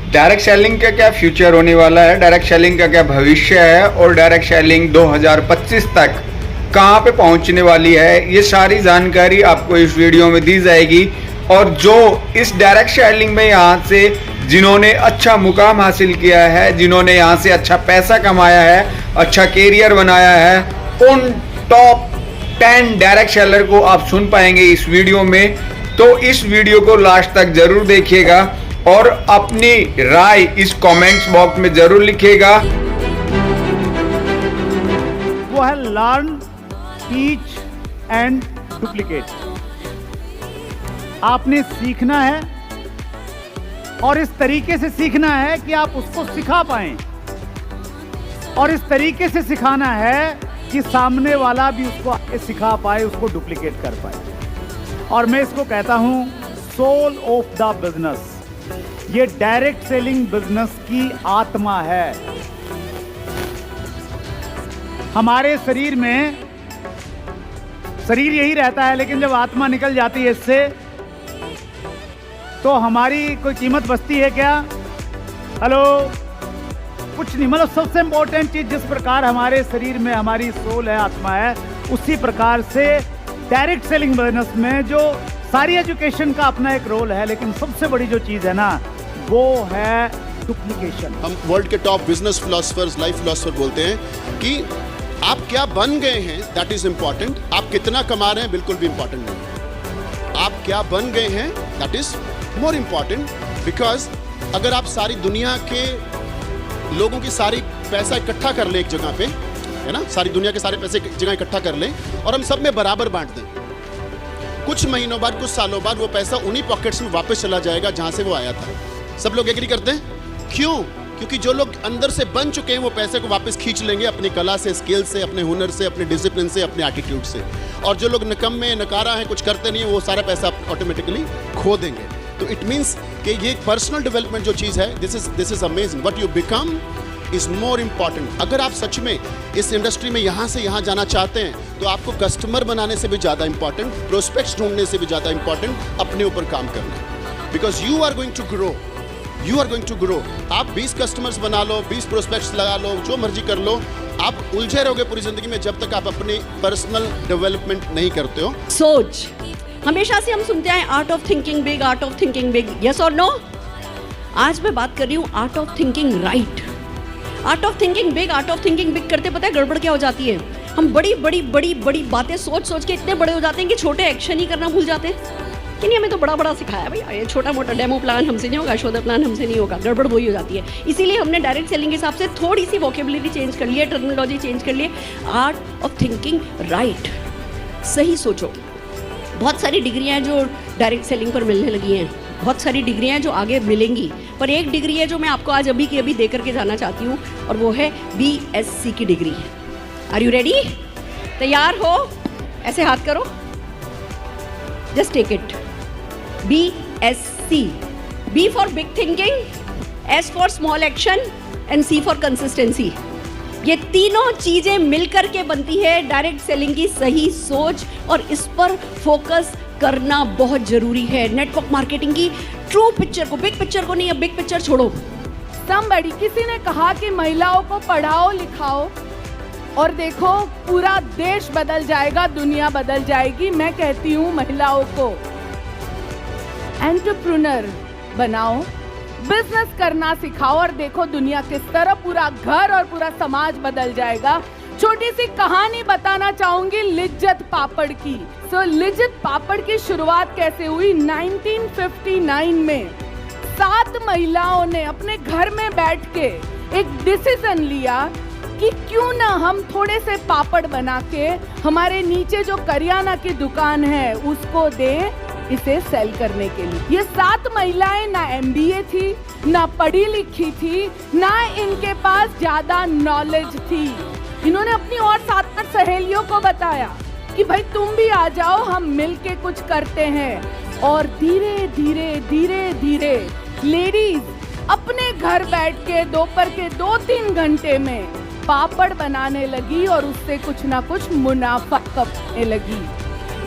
Direct selling का क्या future होने वाला है, डायरेक्ट सेलिंग का क्या भविष्य है और डायरेक्ट सेलिंग 2025 तक कहां पे पहुंचने वाली है, ये सारी जानकारी आपको इस वीडियो में दी जाएगी। और जो इस डायरेक्ट सेलिंग में यहाँ से जिन्होंने अच्छा मुकाम हासिल किया है, जिन्होंने यहाँ से अच्छा पैसा कमाया है, अच्छा कैरियर बनाया है, उन टॉप 10 डायरेक्ट सेलर को आप सुन पाएंगे इस वीडियो में। तो इस वीडियो को लास्ट तक जरूर देखिएगा और अपनी राय इस कमेंट्स बॉक्स में जरूर लिखिएगा। वो है लर्न, टीच एंड डुप्लीकेट। आपने सीखना है और इस तरीके से सीखना है कि आप उसको सिखा पाएं, और इस तरीके से सिखाना है कि सामने वाला भी उसको सिखा पाए, उसको डुप्लीकेट कर पाए। और मैं इसको कहता हूं सोल ऑफ द बिजनेस। ये डायरेक्ट सेलिंग बिजनेस की आत्मा है। हमारे शरीर में शरीर यही रहता है, लेकिन जब आत्मा निकल जाती है इससे तो हमारी कोई कीमत बचती है क्या? हेलो, कुछ नहीं। मतलब सबसे इंपॉर्टेंट चीज, जिस प्रकार हमारे शरीर में हमारी सोल है, आत्मा है, उसी प्रकार से डायरेक्ट सेलिंग बिजनेस में जो सारी एजुकेशन का अपना एक रोल है, लेकिन सबसे बड़ी जो चीज है ना, वो है डुप्लीकेशन। हम वर्ल्ड के top business philosophers, life philosopher बोलते हैं कि आप क्या बन गए हैं दैट इज इंपॉर्टेंट, आप कितना कमा रहे हैं बिल्कुल भी इंपॉर्टेंट नहीं। आप क्या बन गए हैं that is more important, because अगर आप सारी दुनिया के लोगों की सारी पैसा इकट्ठा कर ले एक जगह पे, है ना, सारी दुनिया के सारे पैसे एक जगह इकट्ठा कर ले और हम सब में बराबर बांट दें, कुछ महीनों बाद, कुछ सालों बाद वो पैसा उन्हीं पॉकेट्स में वापस चला जाएगा जहां से वो आया था। सब लोग एग्री करते हैं? क्यों? क्योंकि जो लोग अंदर से बन चुके हैं वो पैसे को वापस खींच लेंगे अपनी कला से, स्किल से, अपने हुनर से, अपने डिसिप्लिन से, अपने एटीट्यूड से। और जो लोग निकम्मे, नकारा हैं, कुछ करते नहीं है, वो सारा पैसा ऑटोमेटिकली खो देंगे। तो इट मीन्स कि ये पर्सनल डेवलपमेंट जो चीज़ है, this is amazing. What you become is more important. अगर आप सच में इस इंडस्ट्री में यहाँ से यहाँ जाना चाहते हैं तो आपको कस्टमर बनाने से भी ज़्यादा इंपॉर्टेंट, प्रोस्पेक्ट्स ढूंढने से भी ज़्यादा इंपॉर्टेंट अपने ऊपर काम करना है। Because you are going to grow, you are going to grow. आप 20 कस्टमर्स बना लो, 20 प्रोस्पेक्ट्स लगा लो, जो मर्जी कर लो, आप उलझे रहोगे पूरी जिंदगी में जब तक आप अपनी पर्सनल डेवलपमेंट नहीं करते हो। सोच, हमेशा से हम सुनते हैं art of thinking big, art of thinking big, yes और नो? आज मैं बात कर रही हूँ art of thinking right. Art of thinking big, art of thinking big करते पता है गड़बड़ क्या हो जाती है? हम बड़ी बड़ी बड़ी बड़ी बातें सोच सोच के इतने बड़े हो जाते हैं कि छोटे एक्शन ही करना भूल जाते हैं कि नहीं, हमें तो बड़ा बड़ा सिखाया भैया, ये छोटा मोटा डेमो प्लान हमसे नहीं होगा, शोधा प्लान हमसे नहीं होगा। गड़बड़ वही हो जाती है। इसीलिए हमने डायरेक्ट सेलिंग के हिसाब से थोड़ी सी वोकेबुलरी चेंज कर ली है, टर्मिनोलॉजी चेंज कर ली है। आर्ट ऑफ थिंकिंग राइट, सही सोचो। बहुत सारी डिग्रियाँ हैं जो डायरेक्ट सेलिंग पर मिलने लगी हैं, बहुत सारी डिग्रियाँ हैं जो आगे मिलेंगी, पर एक डिग्री है जो मैं आपको आज अभी की अभी दे करके जाना चाहती हूँ, और वो है BSc की डिग्री। Are you ready? तैयार हो? ऐसे हाथ करो, just take it. BSc, B for big thinking, S for small action and C for consistency. ये तीनों चीजें मिलकर के बनती है डायरेक्ट सेलिंग की सही सोच, और इस पर फोकस करना बहुत जरूरी है। नेटवर्क मार्केटिंग की ट्रू पिक्चर को, बिग पिक्चर को नहीं, अब बिग पिक्चर छोड़ो। समबडी, किसी ने कहा कि महिलाओं को पढ़ाओ लिखाओ और देखो पूरा देश बदल जाएगा, दुनिया बदल जाएगी। मैं कहती हूँ महिलाओं को एंटरप्रेन्योर बनाओ, बिजनेस करना सिखाओ और देखो दुनिया किस तरह पूरा घर और पूरा समाज बदल जाएगा। छोटी सी कहानी बताना चाहूंगी लिज्जत पापड़ की। लिज्जत पापड़ की शुरुआत कैसे हुई? 1959 में 7 महिलाओं ने अपने घर में बैठ के एक डिसीजन लिया कि क्यों ना हम थोड़े से पापड़ बना के हमारे नीचे जो करियाना की दुकान है उसको दें, इसे सेल करने के लिए। ये 7 महिलाएं ना MBA थी, ना पढ़ी लिखी थी, ना इनके पास ज्यादा नॉलेज थी। इन्होंने अपनी और 7-8 सहेलियों को बताया कि भाई तुम भी आ जाओ, हम मिलके कुछ करते हैं। और धीरे धीरे धीरे धीरे लेडीज अपने घर बैठ के दोपहर के 2-3 घंटे में पापड़ बनाने लगी और उससे कुछ ना कुछ मुनाफा कमाने लगी।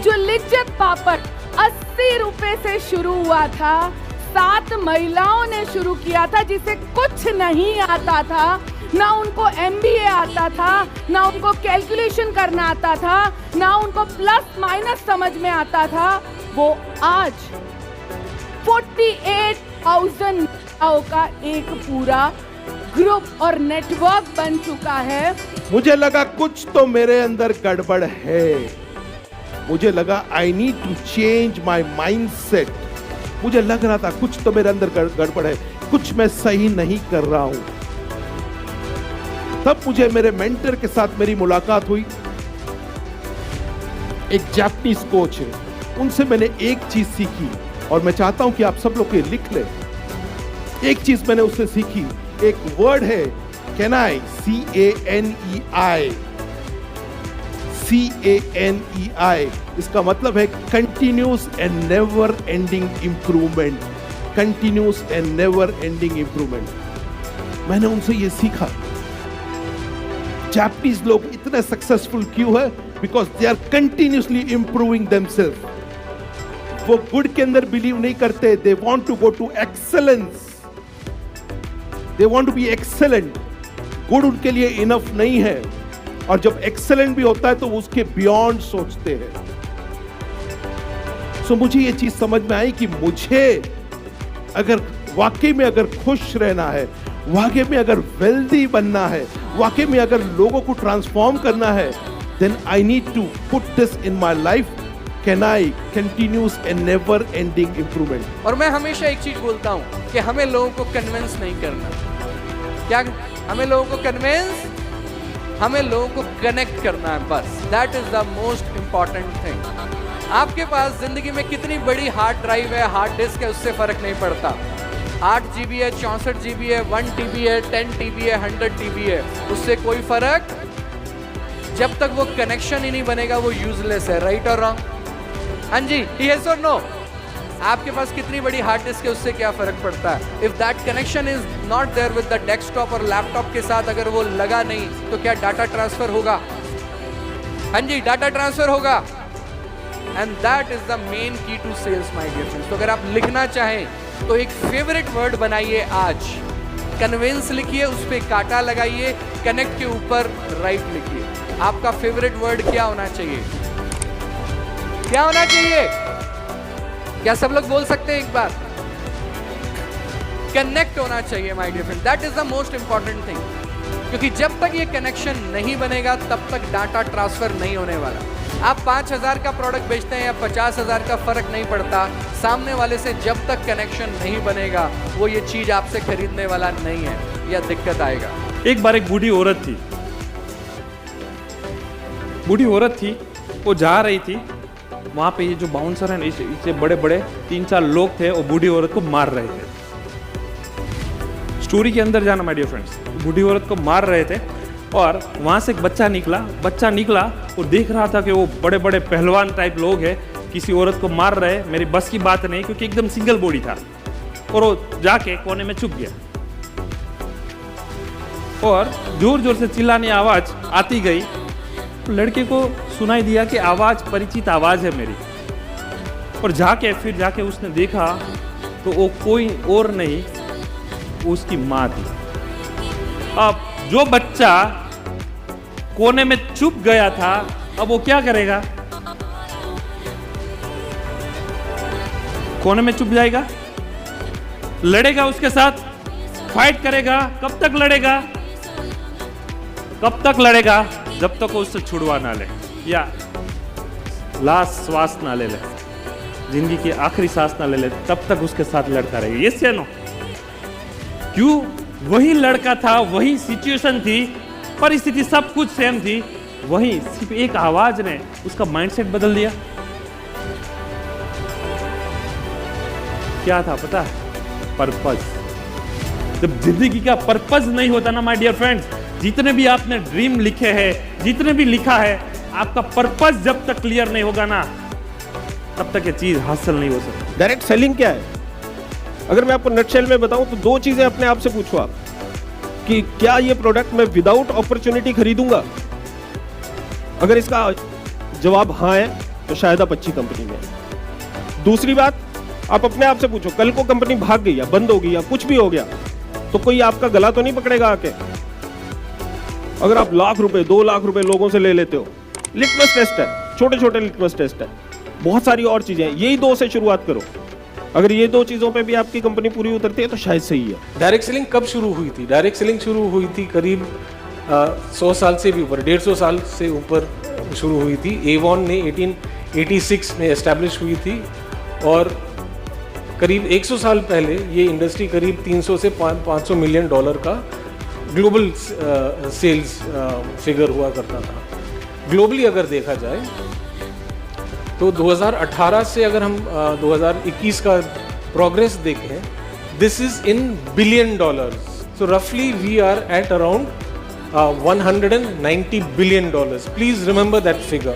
जो लिज्जत पापड़ 80 रुपए से शुरू हुआ था, 7 महिलाओं ने शुरू किया था, जिसे कुछ नहीं आता था, ना उनको MBA आता था, ना उनको कैलकुलेशन करना आता था, ना उनको प्लस माइनस समझ में आता था। वो आज 48,000 महिलाओं का एक पूरा ग्रुप और नेटवर्क बन चुका है। मुझे लगा कुछ तो मेरे अंदर गड़बड़ है। मुझे लगा I need to change my mindset. मुझे लग रहा था कुछ तो मेरे अंदर गड़बड़ है, कुछ मैं सही नहीं कर रहा हूं। तब मुझे मेरे मेंटर के साथ मेरी मुलाकात हुई, एक जापानीज कोच है, उनसे मैंने एक चीज सीखी और मैं चाहता हूं कि आप सब लोग ये लिख लें। एक चीज मैंने उससे सीखी, एक वर्ड है कैनाई, CANEI। इसका मतलब है continuous and never ending improvement. Continuous and never ending improvement. मैंने उनसे ये सीखा, जापानीज लोग इतने सक्सेसफुल क्यों है? Because they are continuously improving themselves. वो गुड के अंदर बिलीव नहीं करते, they want to go to excellence, they want to be excellent. Good उनके लिए इनफ नहीं है, और जब एक्सेलेंट भी होता है तो उसके बियॉन्ड सोचते हैं। सो मुझे ये चीज समझ में आई कि मुझे अगर वाकई में अगर खुश रहना है, वाकई में अगर वेल्दी बनना है, वाकई में अगर लोगों को ट्रांसफॉर्म करना है, then I need to put this in my life, कैनाई, continuous and never ending improvement. और मैं हमेशा एक चीज बोलता हूं कि हमें लोगों को कन्विंस नहीं करना। क्या हमें लोगों को कन्विंस, हमें लोगों को कनेक्ट करना है, बस। That is the most important thing. आपके पास जिंदगी में कितनी बड़ी हार्ड ड्राइव है, हार्ड डिस्क है, उससे फर्क नहीं पड़ता। 8 GB है, 64 GB है, 1 TB है, 10 TB है, 100 TB है, उससे कोई फर्क, जब तक वो कनेक्शन ही नहीं बनेगा वो यूजलेस है। राइट और रॉन्ग? हाँ जी, यस और नो? आपके पास कितनी बड़ी हार्ड डिस्क है, उससे क्या फर्क पड़ता है? If that connection is not there with the desktop और लैपटॉप के साथ, अगर वो लगा नहीं तो क्या डाटा ट्रांसफर होगा? हाँ जी, डाटा ट्रांसफर होगा। And that is the main key to sales, my dear friends. तो अगर आप लिखना चाहें तो एक फेवरेट वर्ड बनाइए आज, कन्विंस लिखिए, उस पर कांटा लगाइए, कनेक्ट के ऊपर राइट लिखिए। आपका फेवरेट वर्ड क्या होना चाहिए? क्या होना चाहिए? क्या सब लोग बोल सकते हैं एक बार? कनेक्ट होना चाहिए my dear friend. That is the most important thing, क्योंकि जब तक ये कनेक्शन नहीं बनेगा तब तक डाटा ट्रांसफर नहीं होने वाला। आप 5,000 का प्रोडक्ट बेचते हैं या 50,000 का फर्क नहीं पड़ता, सामने वाले से जब तक कनेक्शन नहीं बनेगा वो ये चीज आपसे खरीदने वाला नहीं है, या दिक्कत आएगा। एक बार एक बूढ़ी औरत थी, वो जा रही थी, वहां पे ये जो बाउंसर है, इससे बड़े बड़े 3-4 लोग थे, वो बूढ़ी औरत को मार रहे थे। स्टोरी के अंदर जाना माय डियर फ्रेंड्स, बूढ़ी औरत को मार रहे थे और वहां से एक बच्चा निकला, वो देख रहा था कि वो बड़े बड़े पहलवान टाइप लोग हैं, किसी औरत को मार रहे, मेरी बस की बात नहीं, क्योंकि एकदम सिंगल बॉडी था, और वो जाके कोने में छुप गया और जोर जोर से चिल्लाने आवाज आती गई। तो लड़के को सुनाई दिया कि आवाज परिचित आवाज है मेरी, और फिर जाके उसने देखा तो वो कोई और नहीं, वो उसकी माँ थी। अब जो बच्चा कोने में छुप गया था, अब वो क्या करेगा? कोने में छुप जाएगा, लड़ेगा उसके साथ, फाइट करेगा। कब तक लड़ेगा? जब तक वो उससे छुड़वा ना ले, या लास्ट श्वास ना ले, जिंदगी की आखिरी सांस ना ले, तब तक उसके साथ लड़ता रहेगा। यस या नो? क्यों? वही लड़का था, वही सिचुएशन थी, परिस्थिति सब कुछ सेम थी, वही सिर्फ एक आवाज ने उसका माइंडसेट बदल दिया। क्या था पता है? पर्पस। जब जिंदगी का पर्पस नहीं होता ना माय डियर फ्रेंड्स, जितने भी आपने ड्रीम लिखे हैं, जितने भी लिखा है, आपका पर्पस जब तक क्लियर नहीं होगा ना, तब तक ये चीज हासिल नहीं हो सकती। डायरेक्ट सेलिंग क्या है? अगर मैं आपको नटशेल में बताऊं तो 2 चीजें अपने आप से पूछो आप, कि क्या ये प्रोडक्ट मैं विदाउट अपॉर्चुनिटी खरीदूंगा? अगर इसका जवाब हाँ है तो शायद आप अच्छी कंपनी में। दूसरी बात, आप अपने आप से पूछो, कल को कंपनी भाग गई या बंद हो गई या कुछ भी हो गया तो कोई आपका गला तो नहीं पकड़ेगा आके? अगर आप लाख रुपए 2 लाख रुपए लोगों से ले लेते हो, लिटमस टेस्ट है, छोटे छोटे लिटमस टेस्ट है, बहुत सारी और चीजें हैं, यही 2 से शुरुआत करो। अगर ये 2 चीजों पे भी आपकी कंपनी पूरी उतरती है तो शायद सही है। डायरेक्ट सेलिंग कब शुरू हुई थी? डायरेक्ट सेलिंग शुरू हुई थी करीब 100 साल से भी ऊपर, 150 साल से ऊपर शुरू हुई थी। एवॉन ने 1886 में एस्टैब्लिश हुई थी और करीब 100 साल पहले ये इंडस्ट्री करीब 300 से 500 मिलियन डॉलर का ग्लोबल सेल्स फिगर हुआ करता था। ग्लोबली अगर देखा जाए तो 2018 से अगर हम 2021 का प्रोग्रेस देखें, this is in billion dollars. So रफली we are at around $190 billion. Please remember that figure.